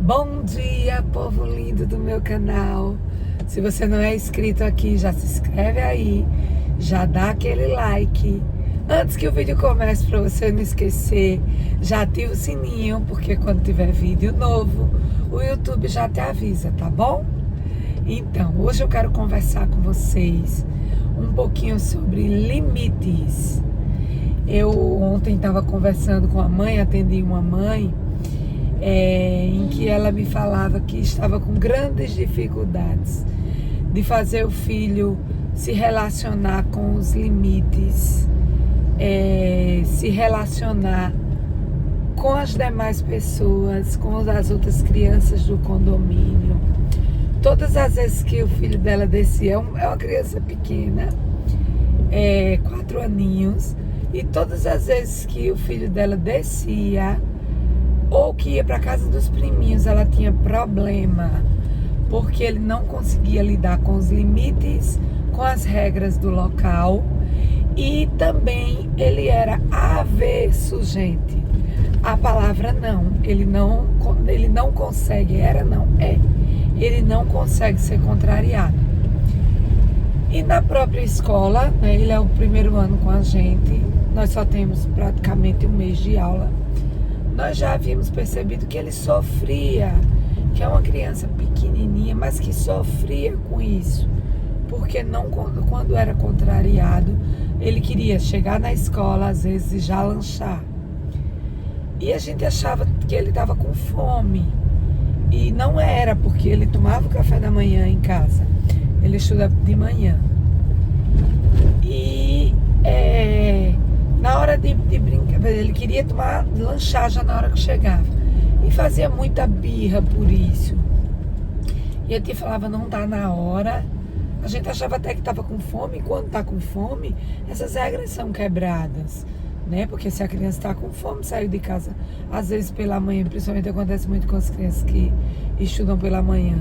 Bom dia, povo lindo do meu canal. Se você não é inscrito aqui, já se inscreve aí, já dá aquele like. Antes que o vídeo comece, para você não esquecer, já ativa o sininho, porque quando tiver vídeo novo, o YouTube já te avisa, tá bom? Então, hoje eu quero conversar com vocês um pouquinho sobre limites. Eu ontem estava conversando com a mãe, atendi uma mãe, em que ela me falava que estava com grandes dificuldades de fazer o filho se relacionar com os limites, se relacionar com as demais pessoas, com as outras crianças do condomínio. Todas as vezes que o filho dela descia, é uma criança pequena, 4 aninhos, e todas as vezes que o filho dela descia, ou que ia para casa dos priminhos, ela tinha problema, porque ele não conseguia lidar com os limites, com as regras do local, e também ele era avesso, gente. A palavra não, ele não consegue, ele não consegue ser contrariado. E na própria escola, né, ele é o primeiro ano com a gente, nós só temos praticamente um mês de aula. Nós já havíamos percebido que ele sofria, que é uma criança pequenininha, mas que sofria com isso, porque quando era contrariado, ele queria chegar na escola, às vezes, e já lanchar. E a gente achava que ele estava com fome, e não era, porque ele tomava o café da manhã em casa, ele estuda de manhã. E na hora de brincar, ele queria lanchar já na hora que chegava. E fazia muita birra por isso. E a tia falava, não tá na hora. A gente achava até que estava com fome. E quando tá com fome, essas regras são quebradas, né? Porque se a criança está com fome, saiu de casa, às vezes pela manhã, principalmente acontece muito com as crianças que estudam pela manhã,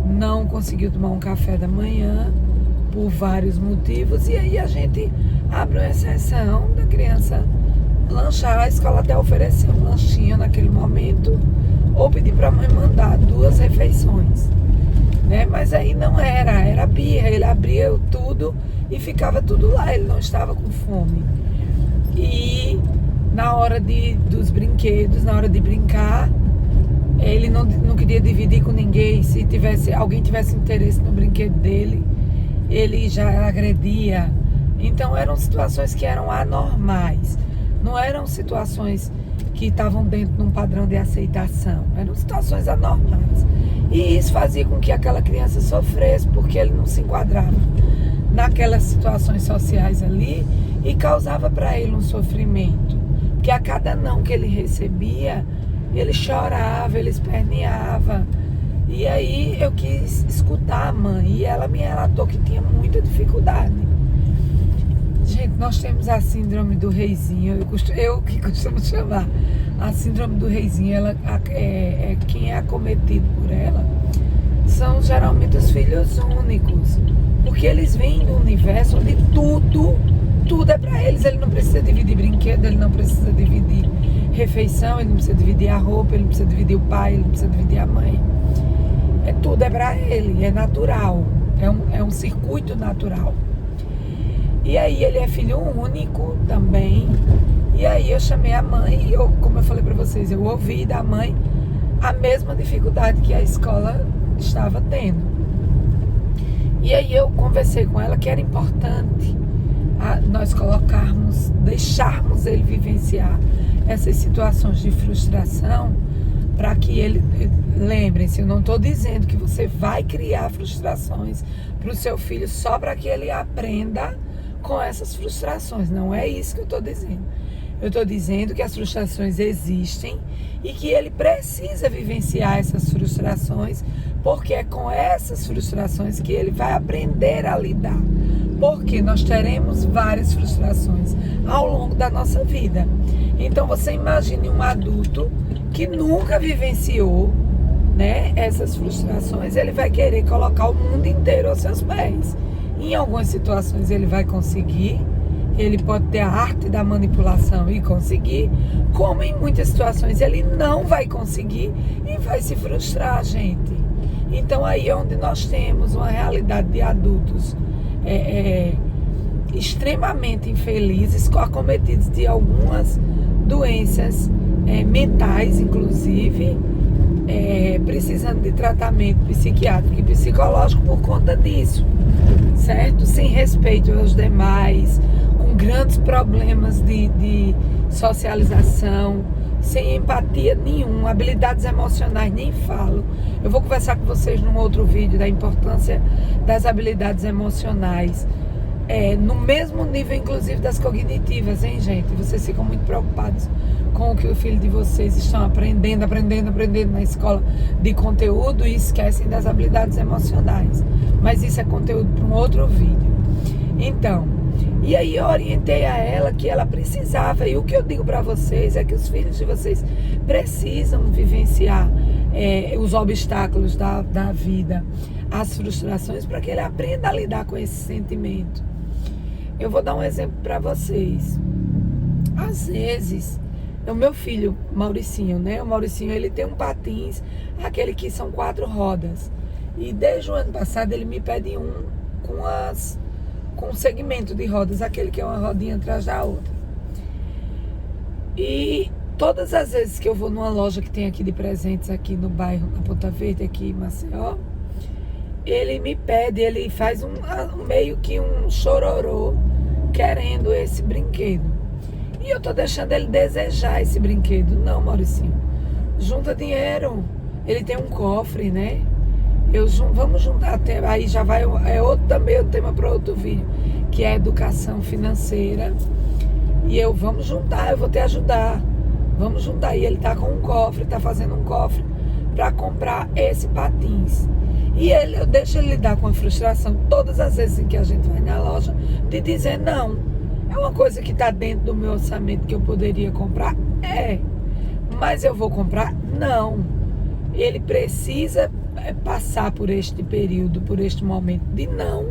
não conseguiu tomar um café da manhã, por vários motivos, e aí a gente abre uma exceção da criança lanchar. A escola até ofereceu um lanchinho naquele momento, ou pedir para a mãe mandar 2 refeições, né? Mas aí não era birra, ele abria tudo e ficava tudo lá, ele não estava com fome. E na hora dos brinquedos, na hora de brincar, ele não queria dividir com ninguém. Se alguém tivesse interesse no brinquedo dele, ele já agredia. Então eram situações que eram anormais, não eram situações que estavam dentro de um padrão de aceitação, eram situações anormais, e isso fazia com que aquela criança sofresse, porque ele não se enquadrava naquelas situações sociais ali, e causava para ele um sofrimento, porque a cada não que ele recebia, ele chorava, ele esperneava. E aí eu quis escutar a mãe, e ela me relatou que tinha muita dificuldade. Gente, nós temos a síndrome do reizinho, eu que costumo chamar a síndrome do reizinho. Quem é acometido por ela são geralmente os filhos únicos, porque eles vêm do universo onde tudo é para eles. Ele não precisa dividir brinquedo, ele não precisa dividir refeição, ele não precisa dividir a roupa, ele não precisa dividir o pai, ele não precisa dividir a mãe. Tudo é para ele, é natural, é um circuito natural. E aí ele é filho único também. E aí eu chamei a mãe, e como eu falei para vocês, eu ouvi da mãe a mesma dificuldade que a escola estava tendo. E aí eu conversei com ela que era importante nós deixarmos ele vivenciar essas situações de frustração, para que ele, lembrem-se, eu não estou dizendo que você vai criar frustrações para o seu filho só para que ele aprenda com essas frustrações, não é isso que eu estou dizendo. Eu estou dizendo que as frustrações existem e que ele precisa vivenciar essas frustrações, porque é com essas frustrações que ele vai aprender a lidar. Porque nós teremos várias frustrações ao longo da nossa vida. Então você imagine um adulto que nunca vivenciou, né, essas frustrações, ele vai querer colocar o mundo inteiro aos seus pés. Em algumas situações ele vai conseguir, ele pode ter a arte da manipulação e conseguir, como em muitas situações ele não vai conseguir e vai se frustrar, gente. Então aí é onde nós temos uma realidade de adultos extremamente infelizes, acometidos de algumas doenças mentais, inclusive, precisando de tratamento psiquiátrico e psicológico por conta disso, certo? Sem respeito aos demais, com grandes problemas de socialização, sem empatia nenhuma, habilidades emocionais nem falo. Eu vou conversar com vocês num outro vídeo da importância das habilidades emocionais, no mesmo nível inclusive das cognitivas, hein, gente? Vocês ficam muito preocupados com o que o filho de vocês estão aprendendo na escola de conteúdo e esquecem das habilidades emocionais. Mas isso é conteúdo para um outro vídeo. Então, e aí eu orientei a ela que ela precisava, e o que eu digo para vocês é que os filhos de vocês precisam vivenciar os obstáculos da vida, as frustrações, para que ele aprenda a lidar com esse sentimento. Eu vou dar um exemplo para vocês. Às vezes, o meu filho, Mauricinho, né? O Mauricinho, ele tem um patins, aquele que são 4 rodas. E desde o ano passado ele me pede um com um segmento de rodas, aquele que é uma rodinha atrás da outra. E todas as vezes que eu vou numa loja que tem aqui de presentes, aqui no bairro, na Ponta Verde, aqui em Maceió, ele me pede, ele faz meio que um chororô querendo esse brinquedo. E eu tô deixando ele desejar esse brinquedo. Não, Mauricinho, junta dinheiro. Ele tem um cofre, né? Vamos juntar até. Aí já vai. Também um tema para outro vídeo, que é educação financeira. E vamos juntar, eu vou te ajudar. Vamos juntar. E ele tá com um cofre, tá fazendo um cofre para comprar esse patins. E eu deixo ele lidar com a frustração todas as vezes em que a gente vai na loja, de dizer não. É uma coisa que está dentro do meu orçamento que eu poderia comprar? Mas eu vou comprar? Não. Ele precisa passar por este período, por este momento de não,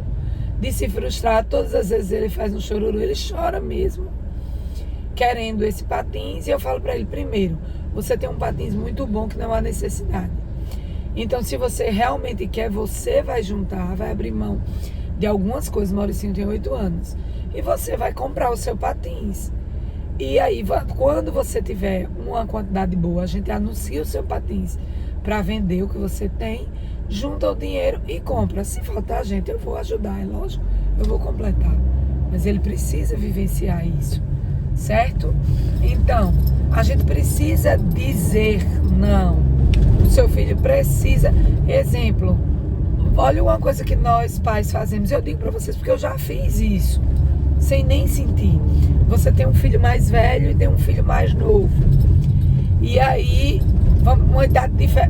de se frustrar. Todas as vezes ele faz um chororô, ele chora mesmo, querendo esse patins. E eu falo para ele, primeiro, você tem um patins muito bom que não há necessidade. Então, se você realmente quer, você vai juntar, vai abrir mão de algumas coisas. Mauricinho tem 8 anos. E você vai comprar o seu patins. E aí, quando você tiver uma quantidade boa, a gente anuncia o seu patins para vender o que você tem, junta o dinheiro e compra. Se faltar, gente, eu vou ajudar, é lógico, eu vou completar. Mas ele precisa vivenciar isso, certo? Então, a gente precisa dizer não. O seu filho precisa. Exemplo, olha uma coisa que nós pais fazemos. Eu digo para vocês porque eu já fiz isso, sem nem sentir. Você tem um filho mais velho e tem um filho mais novo. E aí,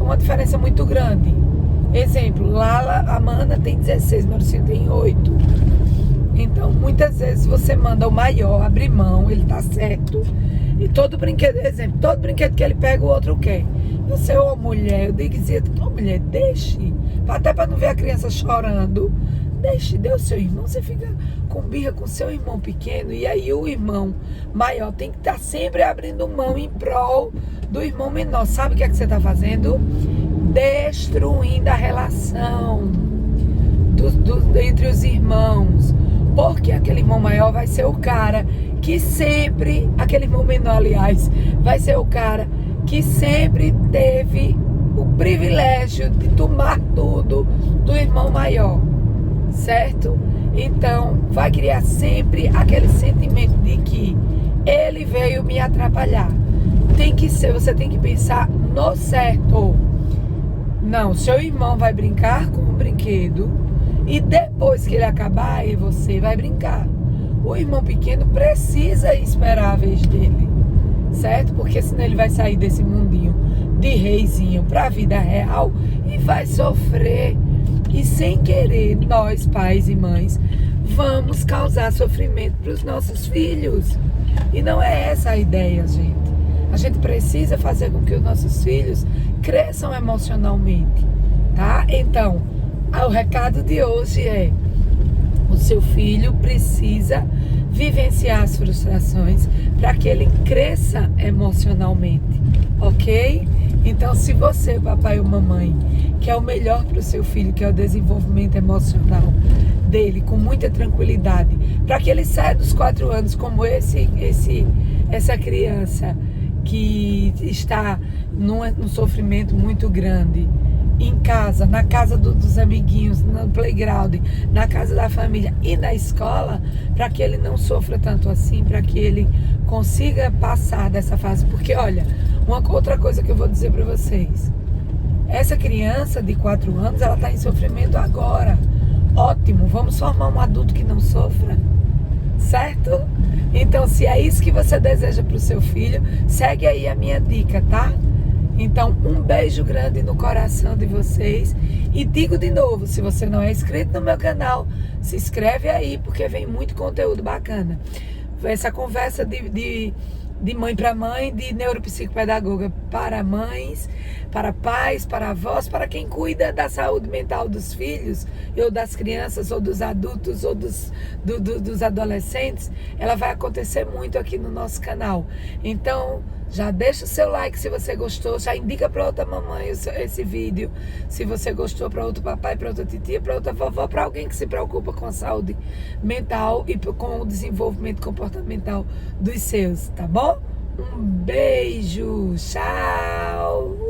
uma diferença muito grande. Exemplo, Lala, Amanda tem 16, Mauricinho tem 8. Então, muitas vezes você manda o maior abrir mão, ele tá certo. E todo brinquedo, exemplo, todo brinquedo que ele pega, o outro quer. Você é uma mulher, eu dizia, mulher, deixe, até para não ver a criança chorando, dê o seu irmão, você fica com birra com seu irmão pequeno, e aí o irmão maior tem que estar sempre abrindo mão em prol do irmão menor. Sabe o que é que você está fazendo? Destruindo a relação entre os irmãos, porque aquele irmão maior vai ser o cara que sempre, aquele irmão menor, aliás, vai ser o cara que sempre teve o privilégio de tomar tudo do irmão maior, certo? Então, vai criar sempre aquele sentimento de que ele veio me atrapalhar. Você tem que pensar no certo. Não, seu irmão vai brincar com o brinquedo e depois que ele acabar, aí você vai brincar. O irmão pequeno precisa esperar a vez dele, certo? Porque senão ele vai sair desse mundinho de reizinho para a vida real e vai sofrer. E sem querer, nós, pais e mães, vamos causar sofrimento para os nossos filhos. E não é essa a ideia, gente. A gente precisa fazer com que os nossos filhos cresçam emocionalmente, tá? Então, o recado de hoje é: o seu filho precisa vivenciar as frustrações, para que ele cresça emocionalmente, ok? Então, se você, papai ou mamãe, quer o melhor para o seu filho, que é o desenvolvimento emocional dele, com muita tranquilidade, para que ele saia dos 4 anos como essa criança que está num sofrimento muito grande, em casa, na casa dos amiguinhos, no playground, na casa da família e na escola, para que ele não sofra tanto assim, para que ele consiga passar dessa fase. Porque, olha, uma outra coisa que eu vou dizer para vocês, essa criança de 4 anos, ela está em sofrimento agora. Ótimo, vamos formar um adulto que não sofra, certo? Então, se é isso que você deseja para o seu filho, segue aí a minha dica, tá? Então, um beijo grande no coração de vocês. E digo de novo, se você não é inscrito no meu canal, se inscreve aí, porque vem muito conteúdo bacana. Essa conversa de mãe para mãe, de neuropsicopedagoga para mães, para pais, para avós, para quem cuida da saúde mental dos filhos, ou das crianças, ou dos adultos, ou dos adolescentes, ela vai acontecer muito aqui no nosso canal. Então, já deixa o seu like se você gostou, já indica para outra mamãe esse vídeo, se você gostou, para outro papai, para outra titia, para outra vovó, para alguém que se preocupa com a saúde mental e com o desenvolvimento comportamental dos seus, tá bom? Um beijo, tchau!